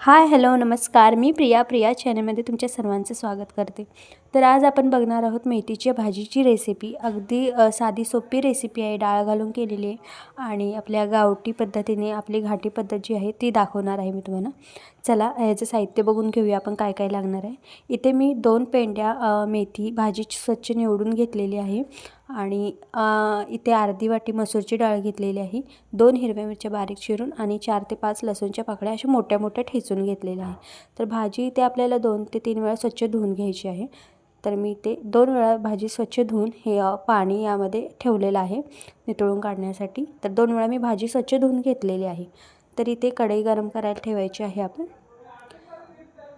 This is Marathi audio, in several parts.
हाय हॅलो नमस्कार. मी प्रिया चॅनलमध्ये तुमच्या सर्वांचं स्वागत करते. तर आज आपण बघणार आहोत मेथीच्या भाजीची रेसिपी. अगदी साधी सोपी रेसिपी आहे. डाळ घालून केलेली आहे आणि आपल्या गावठी पद्धतीने आपली घाटी पद्धत जी आहे ती दाखवणार आहे मी तुम्हाला. चला ह्याचं साहित्य बघून घेऊया आपण काय काय लागणार आहे. इथे मी 2 पेंड्या मेथी भाजीची स्वच्छ निवडून घेतलेली आहे आणि इथे अर्धी वाटी मसूरची डाळ घेतलेली आहे. 2 हिरव्या मिरच्या बारीक चिरून आणि 4 ते 5 लसूणच्या पाकळ्या अशा मोठ्या मोठ्या ठेचून घेतलेल्या आहे. तर भाजी इथे आपल्याला 2 ते 3 वेळा स्वच्छ धुवून घ्यायची आहे. तर मी ते 2 वेळा भाजी स्वच्छ धुवून हे पाणी यामध्ये ठेवलेलं आहे नितळून काढण्यासाठी. तर 2 वेळा मी भाजी स्वच्छ धुवून घेतलेली आहे. तर इथे कढई गरम करायला ठेवायची आहे आपण.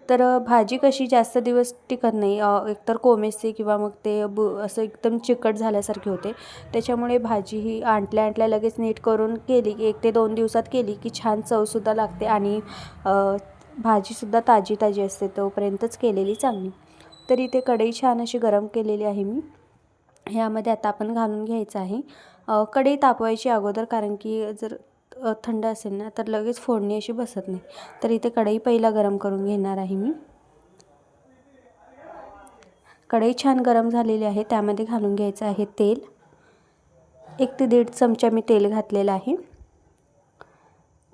तर भाजी कशी जास्त दिवस टिकत नाही, एकतर कोमेजते किंवा मग ते असं एकदम चिकट झाल्यासारखे होते. त्याच्यामुळे भाजी ही आणल्या लगेच नीट करून केली की 1 ते 2 दिवसात केली की छान चवसुद्धा लागते आणि भाजीसुद्धा ताजी असते, तोपर्यंतच केलेली चांगली. तर इथे कढई छान अशी गरम केलेली आहे मी. ह्यामध्ये आता आपण घालून घ्यायचं आहे. कढई तापवायची अगोदर, कारण की जर थंड असेल ना तर लगेच फोडणी अशी बसत नाही. तर इथे कढई पहिला गरम करून घेणार आहे मी. कढई छान गरम झालेली आहे. त्यामध्ये घालून घ्यायचं आहे तेल. 1 ते 1.5 चमचा मी तेल घातलेलं आहे.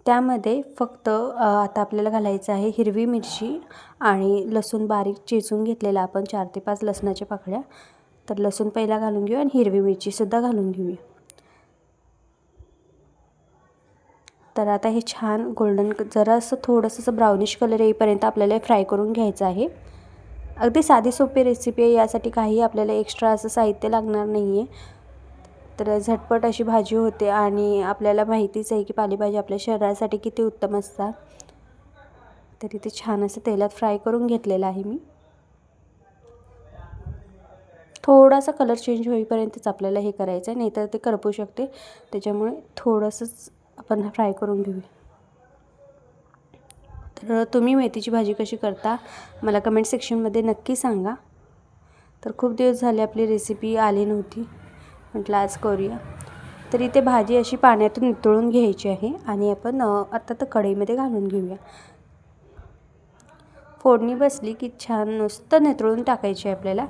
त्यामध्ये फक्त आता आपल्याला घालायचं आहे हिरवी मिरची आणि लसूण बारीक चिचून घेतलेला आपण 4 ते 5 लसणाच्या पाकळ्या. तर लसूण पहिला घालून घेऊ आणि हिरवी मिरचीसुद्धा घालून घेऊया. तर आता हे छान गोल्डन जरासं थोडंसं ब्राउनिश कलर येईपर्यंत आपल्याला फ्राय करून घ्यायचं आहे. अगदी साधी सोपी रेसिपी आहे. यासाठी काही आपल्याला एक्स्ट्रा असं साहित्य लागणार नाही आहे. तर झटपट अशी भाजी होते आणि आपल्याला माहितीच आहे की पालेभाजी आपल्या शरीरासाठी किती उत्तम असतात. तर इथे छान असं तेलात फ्राय करून घेतलेलं आहे मी. थोडासा कलर चेंज होईपर्यंतच आपल्याला हे करायचं आहे, नाहीतर ते करपू शकते. त्याच्यामुळे थोडंसंच आपण फ्राय करून घेऊया. तर तुम्ही मेथीची भाजी कशी करता मला कमेंट सेक्शनमध्ये नक्की सांगा. तर खूप दिवस झाले आपली रेसिपी आली नव्हती, म्हटलं आज करूया. तर इथे भाजी अशी पाण्यातून नितळून घ्यायची आहे आणि आपण आता तर कढईमध्ये घालून घेऊया. फोडणी बसली की छान नुसतं नितळून टाकायची आहे आपल्याला.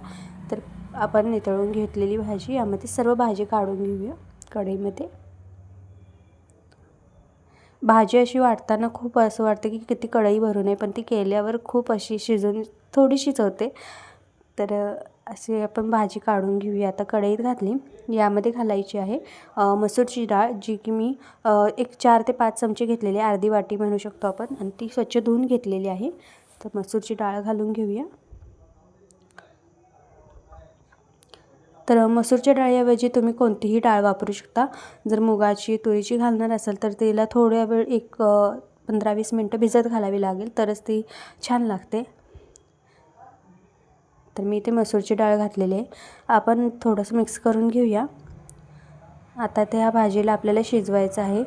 तर आपण नितळून घेतलेली भाजी यामध्ये सर्व भाजी काढून घेऊया कढईमध्ये. भाजी अशी वाटताना खूप असं वाटतं की किती कढई भरू नये, पण ती केल्यावर खूप अशी शिजून थोडीशीच होते. तर अशी आपण भाजी काढून घेऊया. आता कढईत घातली. यामध्ये घालायची आहे मसूरची डाळ, जी की मी एक 4 ते 5 चमचे घेतलेली आहे, अर्धी वाटी म्हणू शकतो आपण, आणि ती स्वच्छ धुवून घेतलेली आहे. तर मसूरची डाळ घालून घेऊया. तर मसूरच्या डाळीऐवजी तुम्ही कोणतीही डाळ वापरू शकता. जर मुगाची तुरीची घालणार असाल तर तिला थोड्या वेळ एक 15-20 मिनटं भिजत घालावी लागेल, तरच ती छान लागते. तर मी इथे मसूरची डाळ घातलेली आहे. आपण थोडंसं मिक्स करून घेऊया. आता त्या भाजीला आपल्याला शिजवायचं आहे.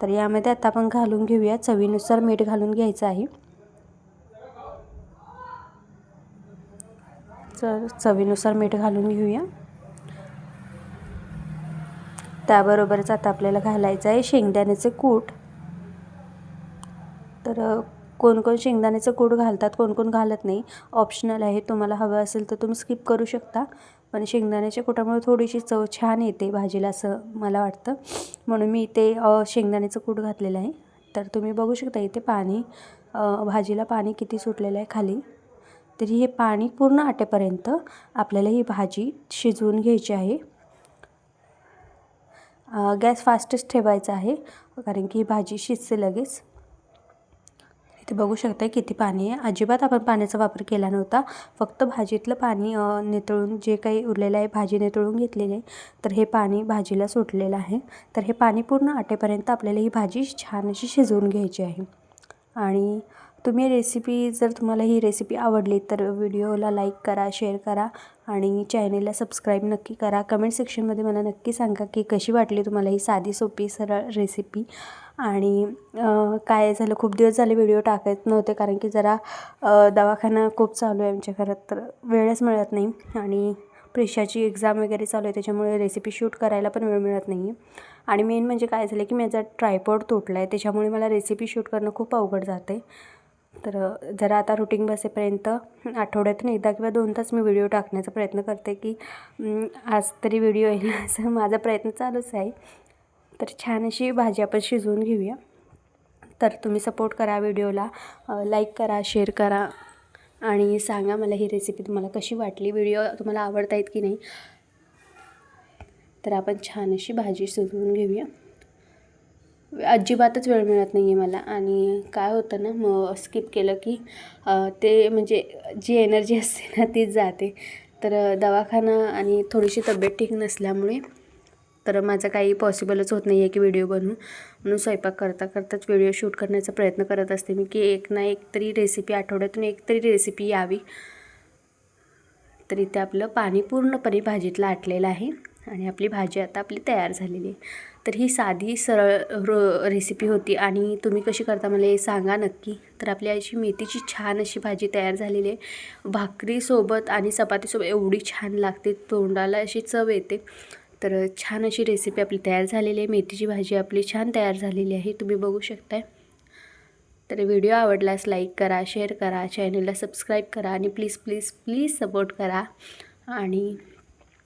तर यामध्ये आता आपण घालून घेऊया चवीनुसार मीठ घालून घ्यायचं आहे. चवीनुसार मीठ घालून घेऊया. त्याबरोबरच आता आपल्याला घालायचं आहे शेंगदाण्याचे कूट. तर कोण शेंगदाण्याचं कूट घालतात, कोण घालत नाही. ऑप्शनल आहे. तुम्हाला हवं असेल तर तुम्ही स्किप करू शकता. पण शेंगदाण्याच्या कुटामुळे थोडीशी चव छान येते भाजीला असं मला वाटतं, म्हणून मी इथे शेंगदाण्याचं कूट घातलेलं आहे. तर तुम्ही बघू शकता इथे पाणी, भाजीला पाणी किती सुटलेलं आहे खाली. तरी हे पाणी पूर्ण आटेपर्यंत आपल्याला ही भाजी शिजवून घ्यायची आहे. गॅस फास्टच ठेवायचा आहे, कारण की ही भाजी शिजते लगेच. इथे बघू शकता किती पाणी आहे. अजिबात आपण पाण्याचा वापर केला नव्हता. फक्त भाजीतलं पाणी नितळून जे काही उरलेलं आहे, भाजी नितळून घेतलेली आहे, तर हे पाणी भाजीला सुटलेलं आहे. तर हे पाणी पूर्ण आटेपर्यंत आपल्याला ही भाजी छान अशी शिजवून घ्यायची आहे. आणि जर तुम्हाला ही रेसिपी आवडली तर व्हिडिओला लाईक करा, शेअर करा आणि चॅनेलला सबस्क्राईब नक्की करा. कमेंट सेक्शनमध्ये मला नक्की सांगा की कशी वाटली तुम्हाला ही साधी सोपी सरळ रेसिपी. आणि काय झालं, खूप दिवस झाले व्हिडिओ टाकत नव्हते, कारण की जरा दवाखाना खूप चालू आहे आमच्या घरात, तर वेळच मिळत नाही. आणि प्रिशाची एक्झाम वगैरे चालू आहे, त्याच्यामुळे रेसिपी शूट करायला पण वेळ मिळत नाही आहे. आणि मेन म्हणजे काय झालं की माझा ट्रायपॉड तुटला आहे, त्याच्यामुळे मला रेसिपी शूट करणं खूप अवघड जाते. तर जरा आता रुटीन बसेपर्यंत आठवड्यातून एकदा किंवा 2 तास मी व्हिडिओ टाकण्याचा प्रयत्न करते की आज तरी व्हिडिओ येईल असं माझा प्रयत्न चालूच आहे. तर छान अशी भाजी आपण शिजवून घेऊया. तर तुम्ही सपोर्ट करा व्हिडिओला, लाईक करा, शेअर करा आणि सांगा मला ही रेसिपी तुम्हाला कशी वाटली, व्हिडिओ तुम्हाला आवडत आहेत की नाही. तर आपण छान अशी भाजी शिजवून घेऊया. अजिबातच वेळ मिळत नाही आहे मला आणि काय होतं ना, मग स्किप केलं की ते म्हणजे जी एनर्जी असते ना तीच जाते. तर दवाखाना आणि थोडीशी तब्येत ठीक नसल्यामुळे तर माझं काही पॉसिबलच होत नाही आहे की व्हिडिओ बनवू. म्हणून स्वयंपाक करता करताच व्हिडिओ शूट करण्याचा प्रयत्न करत असते मी की एक ना एक तरी रेसिपी, आठवड्यातून एक तरी रेसिपी यावी. तर इथे आपलं पाणी पूर्णपणे भाजीतलं आटलेलं आहे आणि आपली भाजी आता आपली तयार झालेली आहे. तर ही साधी सरळ रेसिपी होती आणि तुम्ही कशी करता मला हे सांगा नक्की. तर आपली अशी मेथीची छान अशी भाजी तयार झालेली आहे. भाकरीसोबत आणि चपातीसोबत एवढी छान लागते, तोंडाला अशी चव येते. तर छान अशी रेसिपी आपली तयार झालेली आहे. मेथीची भाजी आपली छान तयार झालेली आहे, तुम्ही बघू शकताय. तर व्हिडिओ आवडल्यास लाईक करा, शेअर करा, चॅनलला सबस्क्राईब करा आणि प्लीज प्लीज प्लीज सपोर्ट करा. आणि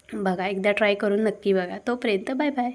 बघा, एकदा ट्राय करून नक्की बघा. तोपर्यंत बाय बाय.